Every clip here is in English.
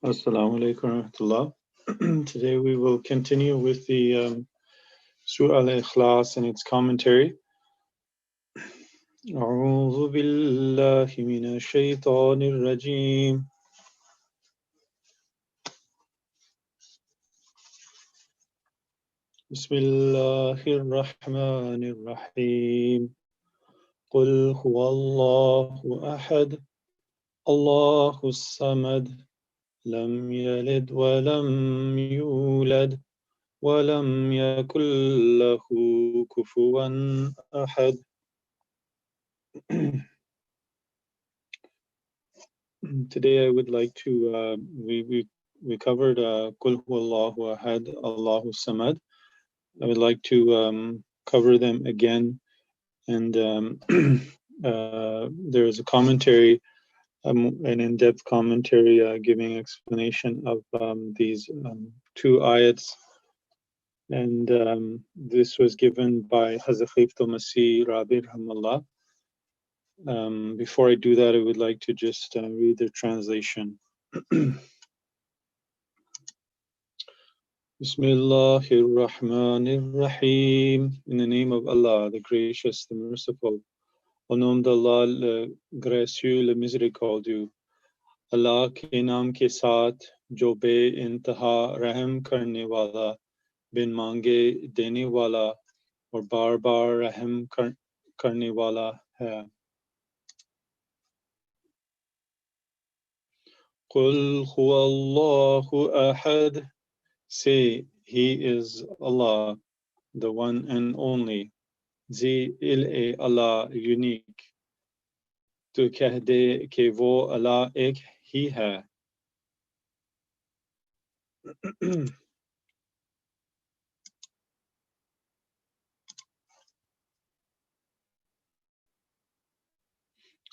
Assalamu alaikum warahmatullah. Today we will continue with the Surah Al-Ikhlas and its commentary. أعوذ بالله من الشيطان الرجيم. بسم الله الرحمن الرحيم. قل هو الله أحد الله الصمد لم يلد ولم يولد ولم يكن له كفوا أحد. Today I would like to we covered Qul Huwallahu Ahad, Allahu Samad. I would like to cover them again, and there is a commentary, an in-depth commentary giving explanation of these two ayats, and this was given by Hazrat Khalifatul Masih Rabi Rahmallah. Before I do that, I would like to just read the translation. Bismillahir Rahmanir Rahim. In the name of Allah, the Gracious, the Merciful. Au nom d'Allah, le Gracieux, le Miséricordieux. Allah ke naam ke saath, jo be-intaha rahm karne wala, bin mange dene wala, aur bar-bar rahm karne wala hai. Qul huwa Allahu ahad. Say, He is Allah, the one and only. Zi il Allah unique. Tu keh de ke wo Allah ek hi hai.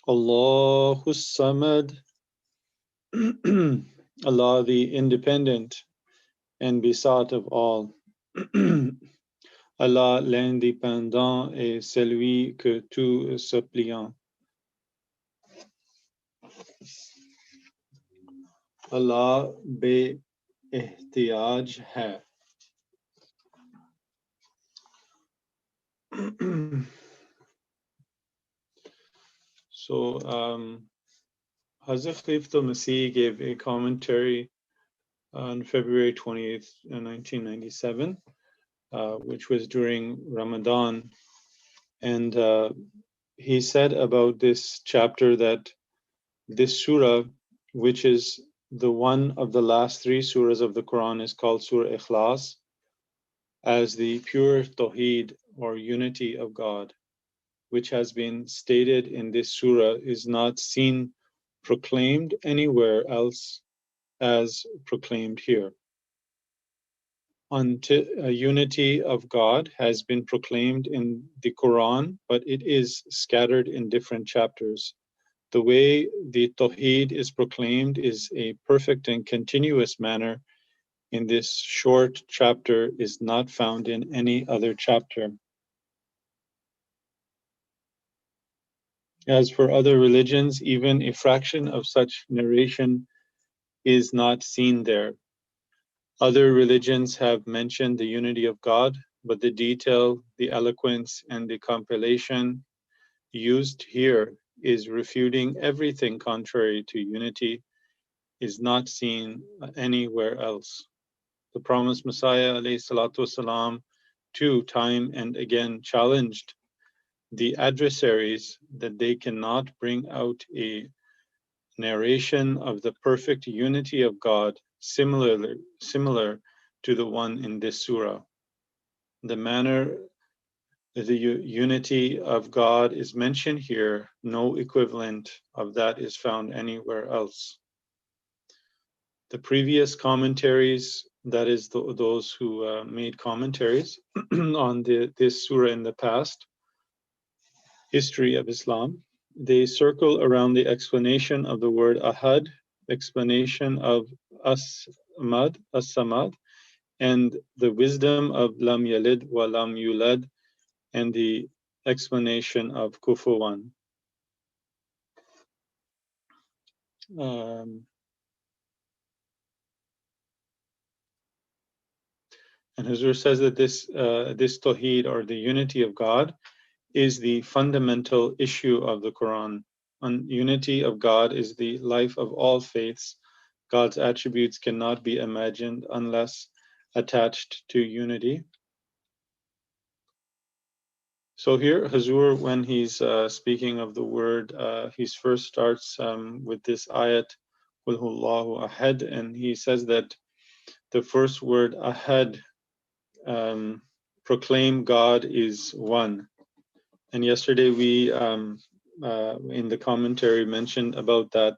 Allahu Samad. Allah the independent and besought of all. Allah l'indépendant et celui que tout suppliant. Allah be-ihtiyaj hai. So, Hazrat Khalifatul Masih gave a commentary on February 20th, 1997, which was during Ramadan. And he said about this chapter that this surah, which is the one of the last three surahs of the Quran, is called Surah Ikhlas, as the pure Tawheed or unity of God, which has been stated in this surah, is not seen proclaimed anywhere else as proclaimed here. Until a unity of God has been proclaimed in the Quran, but it is scattered in different chapters. The way the Tawheed is proclaimed is a perfect and continuous manner in this short chapter is not found in any other chapter. As for other religions, even a fraction of such narration is not seen there. Other religions have mentioned the unity of God, but the detail, the eloquence, and the compilation used here is refuting everything contrary to unity, is not seen anywhere else. The promised Messiah ﷺ too time and again challenged the adversaries that they cannot bring out a narration of the perfect unity of God similar to the one in this surah. The manner the unity of God is mentioned here, no equivalent of that is found anywhere else. The previous commentaries, that is those who made commentaries on this surah in the past, history of Islam, they circle around the explanation of the word ahad, explanation of as-samad, and the wisdom of lam yalid wa lam yulad, and the explanation of kufuwan. And Huzur says that this Tawheed, or the unity of God, is the fundamental issue of the Quran. Unity of God is the life of all faiths. God's attributes cannot be imagined unless attached to unity. So here, Hazur, when he's speaking of the word, he first starts with this ayat, Qul Huwallahu Ahad, and he says that the first word Ahad, proclaim God is one. And yesterday we, in the commentary, mentioned about that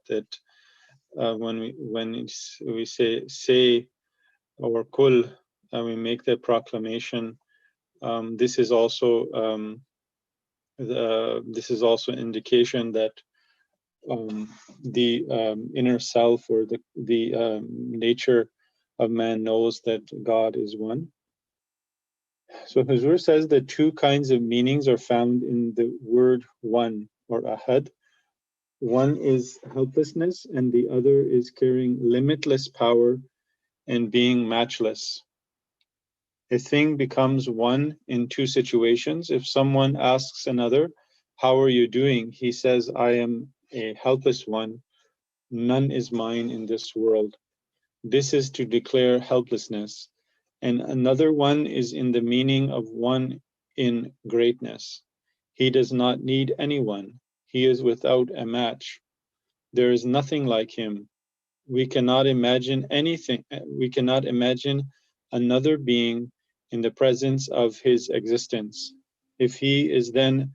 when we say or Qul, we make that proclamation. This is also indication that the inner self, or the nature of man, knows that God is one. So Huzur says that two kinds of meanings are found in the word one, or ahad. One is helplessness, and the other is carrying limitless power and being matchless. A thing becomes one in two situations. If someone asks another, "How are you doing?" he says, "I am a helpless one. None is mine in this world." This is to declare helplessness. And another one is in the meaning of one in greatness. He does not need anyone. He is without a match. There is nothing like him. We cannot imagine anything. We cannot imagine another being in the presence of his existence. If he is, then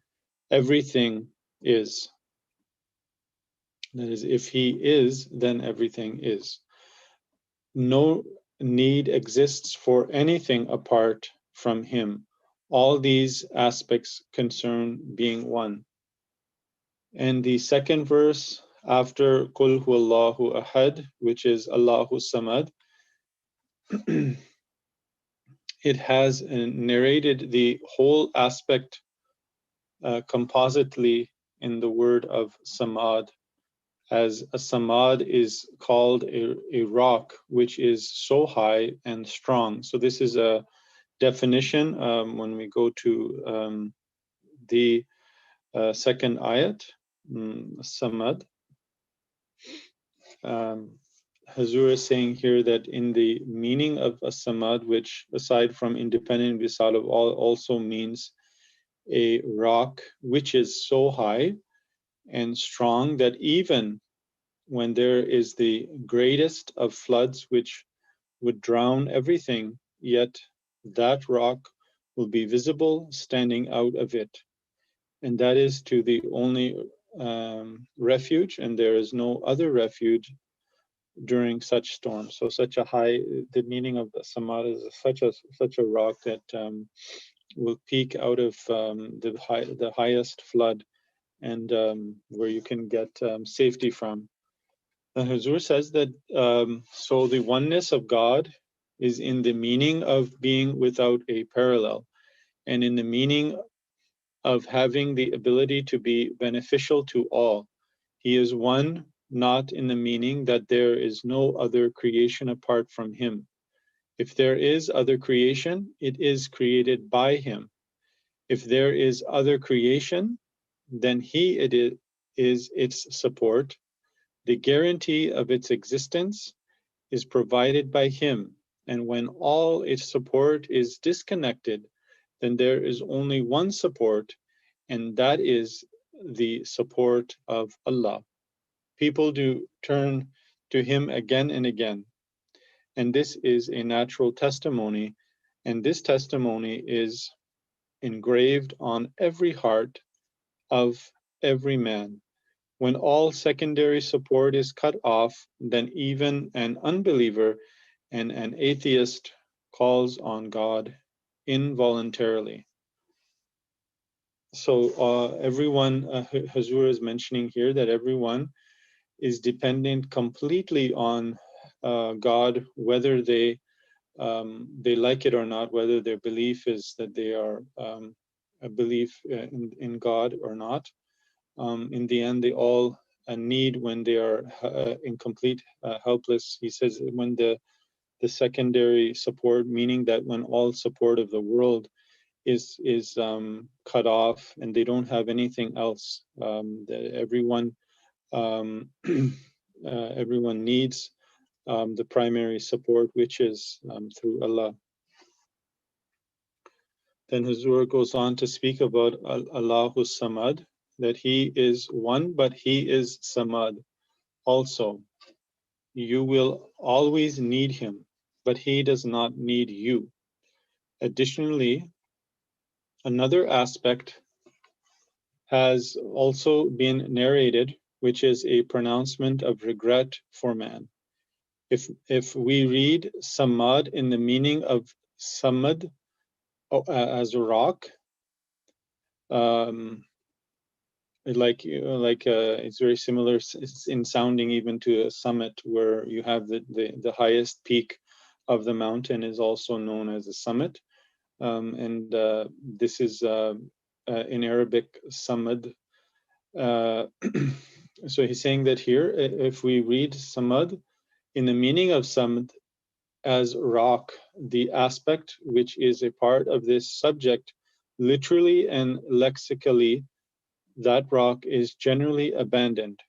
everything is. That is, if he is, then everything is. No need exists for anything apart from him. All these aspects concern being one. And the second verse after Qul Huwallahu Ahad, which is Allahu Samad, it has narrated the whole aspect compositely in the word of Samad, as a Samad is called a rock which is so high and strong. So this is a definition when we go to the second ayat, Samad. Hazur is saying here that in the meaning of a Samad, which aside from independent Visal of all, also means a rock which is so high and strong that even when there is the greatest of floods which would drown everything, yet that rock will be visible standing out of it. And that is to the only refuge, and there is no other refuge during such storms. So such a high, the meaning of the Samad is such a rock that will peak out of the highest flood, and where you can get safety from. And Huzur says that so the oneness of God is in the meaning of being without a parallel, and in the meaning of having the ability to be beneficial to all. He is one, not in the meaning that there is no other creation apart from him. If there is other creation, it is created by him. If there is other creation, then he it is its support. The guarantee of its existence is provided by him, and when all its support is disconnected, then there is only one support, and that is the support of Allah. People do turn to him again and again, and this is a natural testimony, and this testimony is engraved on every heart of every man. When all secondary support is cut off, then even an unbeliever and an atheist calls on God involuntarily. So everyone, Hazur is mentioning here that everyone is dependent completely on God, whether they like it or not, whether their belief is that they are a belief in God or not. In the end, they all need when they are in complete helpless. He says when the the secondary support, meaning that when all support of the world is cut off and they don't have anything else, that everyone everyone needs the primary support, which is through Allah. Then Huzur goes on to speak about Allahu Samad, that He is one, but He is Samad also. You will always need Him, but He does not need you. Additionally, another aspect has also been narrated, which is a pronouncement of regret for man. If we read Samad in the meaning of Samad as a rock, it's very similar in sounding even to a summit, where you have the highest peak of the mountain is also known as a summit, and this is in Arabic samad. So he's saying that here, if we read samad in the meaning of samad as rock, the aspect which is a part of this subject, literally and lexically, that rock is generally abandoned.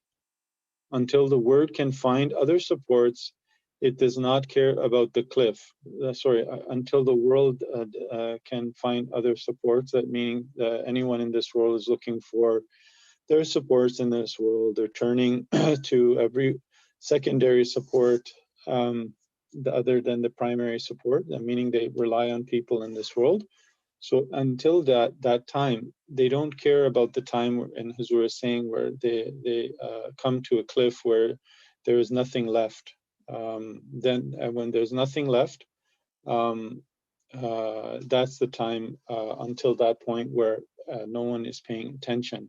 Until the word can find other supports, it does not care about the cliff. Until the world can find other supports, that meaning anyone in this world is looking for their supports in this world. They're turning to every secondary support other than the primary support, meaning they rely on people in this world. So until that time, they don't care about the time, and Huzur is saying, where they come to a cliff where there is nothing left. Then when there's nothing left, that's the time until that point where no one is paying attention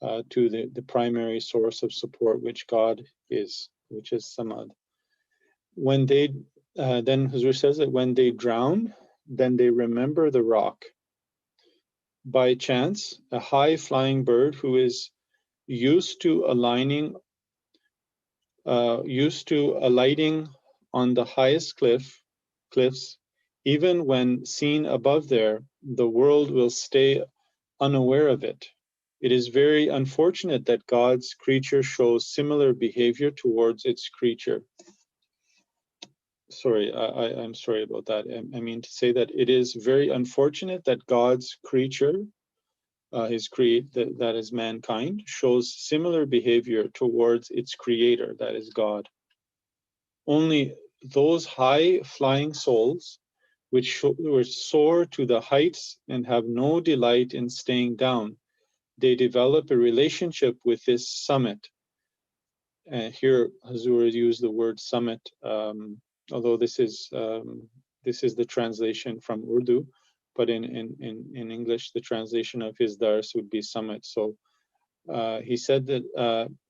to the primary source of support, which God is, which is Samad. When they, then Huzur says that when they drown, then they remember the rock. By chance, a high-flying bird who is used to alighting on the highest cliffs, even when seen above there, the world will stay unaware of it. It is very unfortunate that God's creature shows similar behavior towards its creature. Sorry, I'm sorry about that. I mean to say that it is very unfortunate that God's creature, that is mankind, shows similar behavior towards its creator, that is God. Only those high-flying souls which soar to the heights and have no delight in staying down, they develop a relationship with this summit. Here, Huzur used the word summit, although this is the translation from Urdu, but in English, the translation of his dars would be summit. So he said that,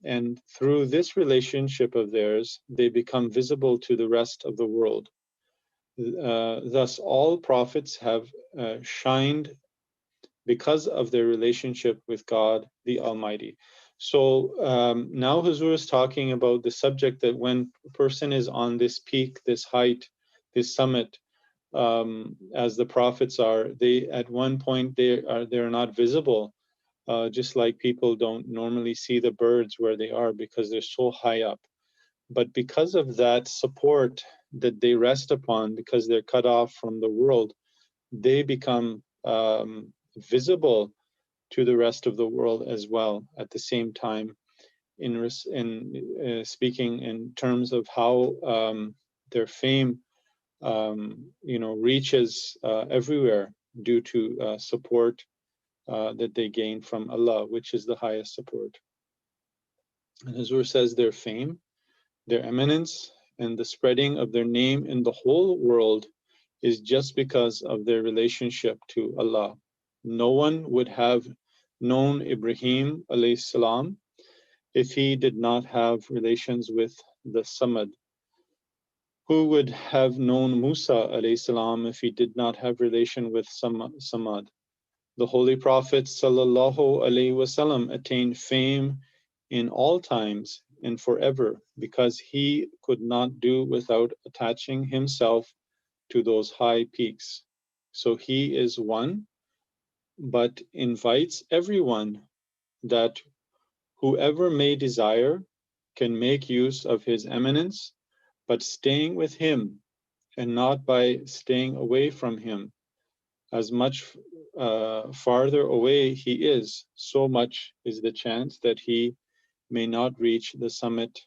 and through this relationship of theirs, they become visible to the rest of the world. Thus, all prophets have shined because of their relationship with God, the Almighty. So now Huzur is talking about the subject that when a person is on this peak, this height, this summit, as the prophets are, they at one point they're not visible, just like people don't normally see the birds where they are because they're so high up. But because of that support that they rest upon, because they're cut off from the world, they become visible to the rest of the world as well at the same time, in speaking in terms of how their fame reaches everywhere due to support that they gain from Allah, which is the highest support. And Huzur says their fame, their eminence, and the spreading of their name in the whole world is just because of their relationship to Allah. No one would have known Ibrahim alayhi salam if he did not have relations with the Samad. Who would have known Musa alayhi salam if he did not have relation with Samad? The Holy Prophet sallallahu alaihi wasallam attained fame in all times, and forever, because he could not do without attaching himself to those high peaks. So he is one, but invites everyone that whoever may desire can make use of his eminence, but staying with him and not by staying away from him. As much farther away he is, so much is the chance that he may not reach the summit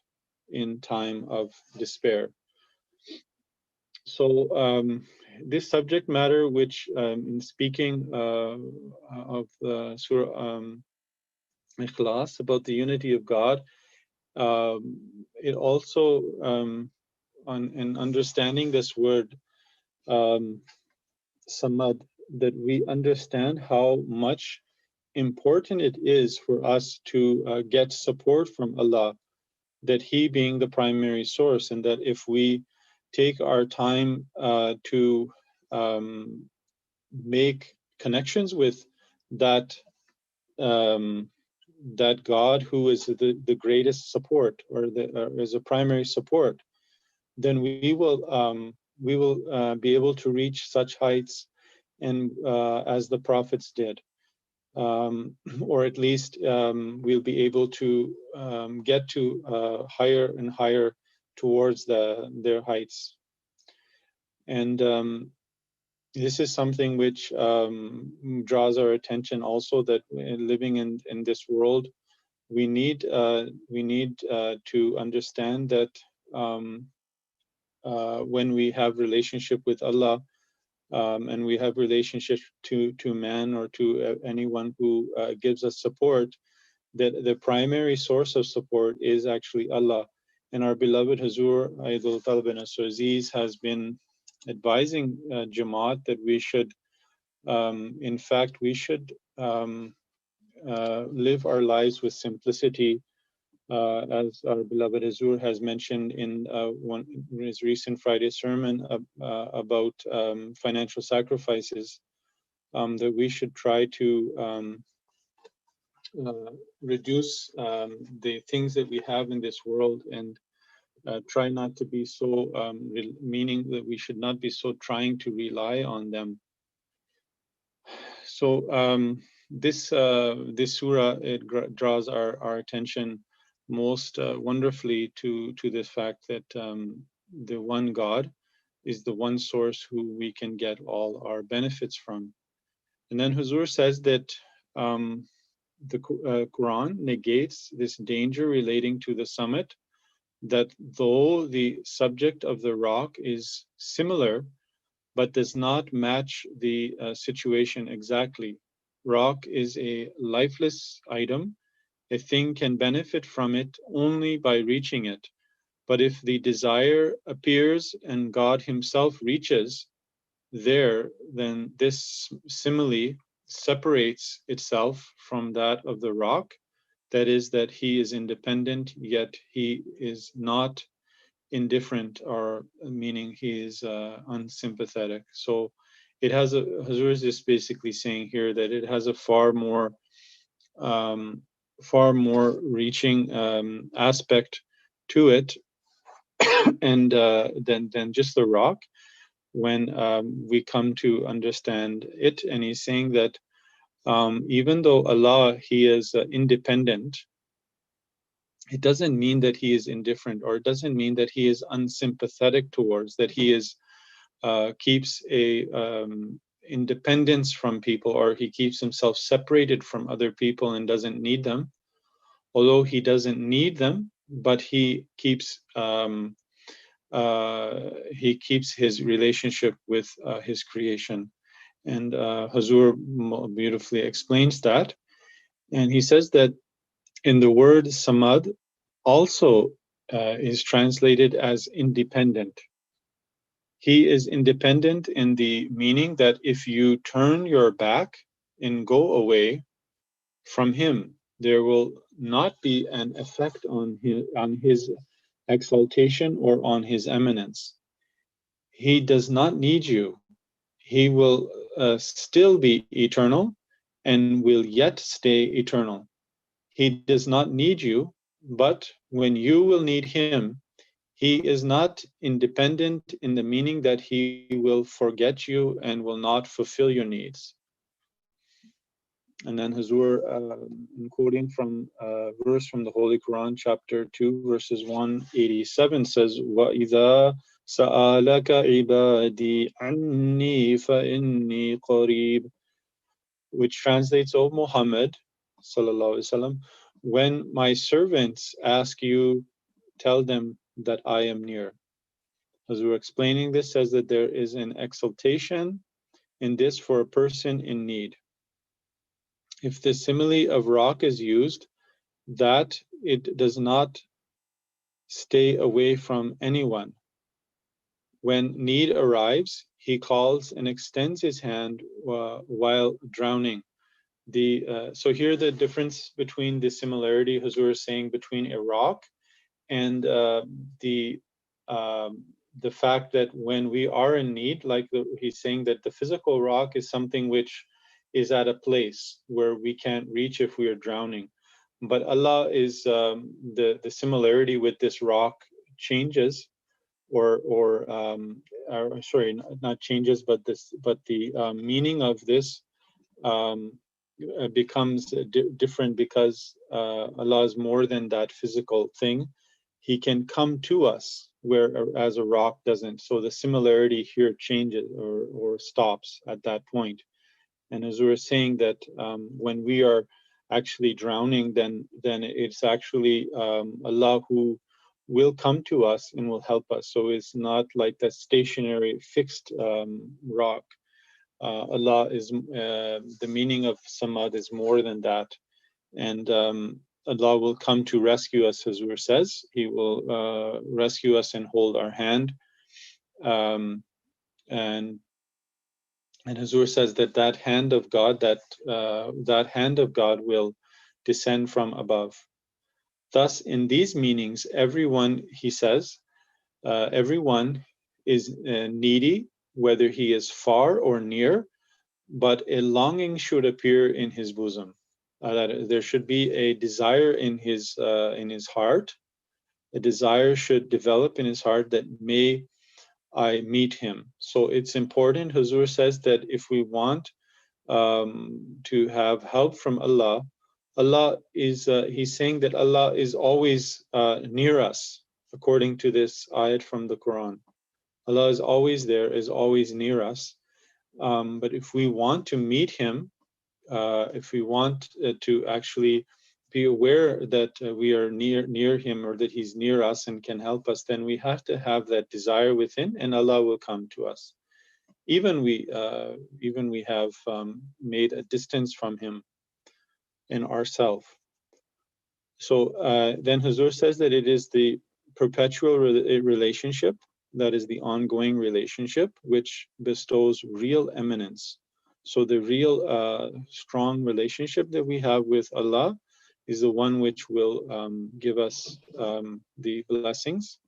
in time of despair. So this subject matter, which in speaking of Surah Ikhlas, about the unity of God, it also, in understanding this word, samad, that we understand how much important it is for us to get support from Allah, that He being the primary source, and that if we take our time to make connections with that that God who is the greatest support, or is a primary support, then we will be able to reach such heights, and as the prophets did, or at least we'll be able to get to higher and higher towards their heights. And this is something which draws our attention also, that living in this world, we need to understand that when we have relationship with Allah, and we have relationship to man, or to anyone who gives us support, that the primary source of support is actually Allah. And our beloved Hazur Aidul Talib bin Aziz has been advising Jamaat that we should, in fact, we should live our lives with simplicity, as our beloved Hazur has mentioned in his recent Friday sermon about financial sacrifices, that we should try to reduce the things that we have in this world, and try not to be so, meaning that we should not be so trying to rely on them. So this surah, it draws our attention most wonderfully to the fact that the one God is the one source who we can get all our benefits from. And then Huzur says that the Quran negates this danger relating to the summit, that though the subject of the rock is similar, but does not match the situation exactly. Rock is a lifeless item. A thing can benefit from it only by reaching it. But if the desire appears and God Himself reaches there, then this simile separates itself from that of the rock. That is, that He is independent, yet He is not indifferent, or meaning he is unsympathetic. So it has Hazur is just basically saying here that it has a far more reaching aspect to it, and than just the rock, when we come to understand it. And he's saying that even though Allah, He is independent, it doesn't mean that He is indifferent, or it doesn't mean that He is unsympathetic towards, that He is keeps a independence from people, or He keeps Himself separated from other people and doesn't need them. Although He doesn't need them, but He keeps His relationship with His creation. And Hazur beautifully explains that. And he says that in the word samad also is translated as independent. He is independent in the meaning that if you turn your back and go away from Him, there will not be an effect on his exaltation or on His eminence. He does not need you. He will still be eternal and will yet stay eternal. He does not need you, but when you will need him, he is not independent in the meaning that he will forget you and will not fulfill your needs. And then Hazur, quoting from a verse from the Holy Quran, chapter 2, verses 187 says, وَإِذَا سَأَلَكَ عِبَادِي عَنِّي فَإِنِّي قَرِيبٌ, which translates, O Muhammad, sallallahu alaihi wasallam, when my servants ask you, tell them that I am near. As we're explaining this, says that there is an exaltation in this for a person in need. If the simile of rock is used, that it does not stay away from anyone. When need arrives, he calls and extends his hand while drowning. So here the difference between the similarity Hazur is saying between a rock and the fact that when we are in need, like he's saying that the physical rock is something which is at a place where we can't reach if we are drowning. But Allah is the similarity with this rock changes, or sorry, not changes, but the meaning of this becomes different because Allah is more than that physical thing. He can come to us whereas a rock doesn't. So the similarity here changes or stops at that point. And as we were saying that when we are actually drowning, then it's actually Allah who will come to us and will help us. So it's not like that stationary fixed rock. Allah is the meaning of samad is more than that, and Allah will come to rescue us. As Hazur says, He will rescue us and hold our hand, and Hazur says that hand of God, that hand of God will descend from above. Thus, in these meanings, everyone, he says, everyone is needy, whether he is far or near, but a longing should appear in his bosom. That there should be a desire in his heart. A desire should develop in his heart that may I meet him. So it's important, Hazur says, that if we want to have help from Allah, Allah is, he's saying that Allah is always near us, according to this ayat from the Quran. Allah is always there, is always near us. But if we want to meet him, if we want to actually be aware that we are near him, or that he's near us and can help us, then we have to have that desire within, and Allah will come to us. Even we have made a distance from him in ourself. So then Hazur says that it is the perpetual relationship, that is the ongoing relationship, which bestows real eminence. So the real strong relationship that we have with Allah is the one which will give us the blessings.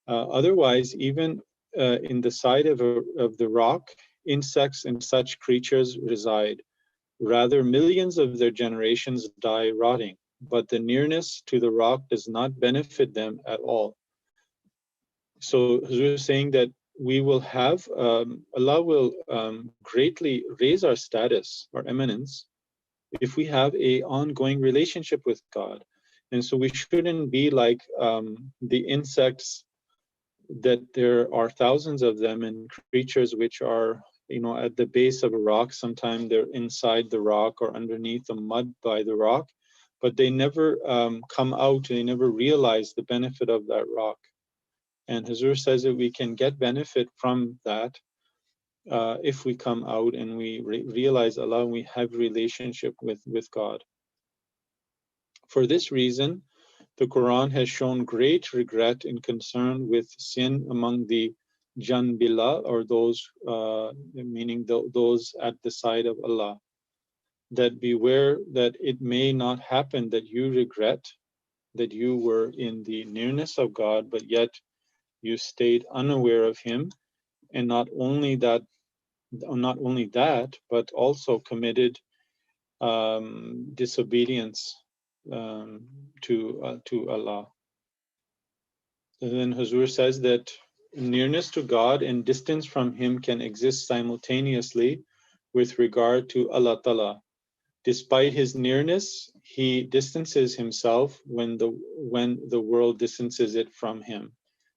Otherwise, even in the side of the rock, insects and such creatures reside. Rather, millions of their generations die rotting, but the nearness to the rock does not benefit them at all. So Hazur is saying that we will have, Allah will greatly raise our status, our eminence, if we have a ongoing relationship with God. And so we shouldn't be like the insects, that there are thousands of them, and creatures which are, at the base of a rock. Sometimes they're inside the rock or underneath the mud by the rock, but they never come out, and they never realize the benefit of that rock. And Hazur says that we can get benefit from that if we come out and we realize Allah, and we have relationship with God. For this reason, the Quran has shown great regret and concern with sin among the Janbillah, or those, meaning those at the side of Allah. That beware that it may not happen that you regret that you were in the nearness of God, but yet you stayed unaware of Him, and not only that, but also committed disobedience to Allah. And then Hazur says that nearness to God and distance from Him can exist simultaneously with regard to Allah Ta'ala. Despite His nearness, He distances Himself when the world distances it from Him.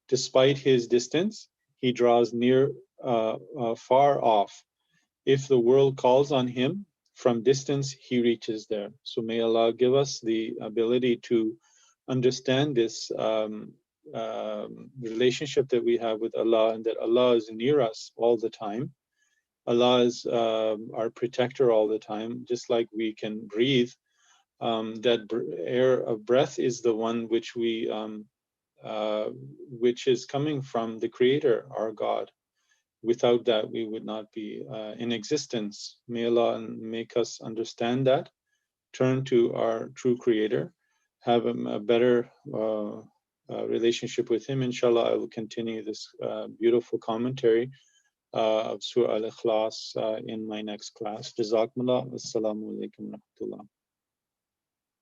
Despite His distance, He draws near far off. If the world calls on Him, from distance He reaches there. So may Allah give us the ability to understand this relationship that we have with Allah, and that Allah is near us all the time. Allah is our protector all the time, just like we can breathe. That air of breath is the one which which is coming from the Creator, our God. Without that, we would not be in existence. May Allah make us understand that, turn to our true Creator, have a better relationship with Him. Inshallah, I will continue this beautiful commentary of Surah Al-Ikhlas in my next class. Jazakumullah. Assalamu alaikum wa rahmatullah.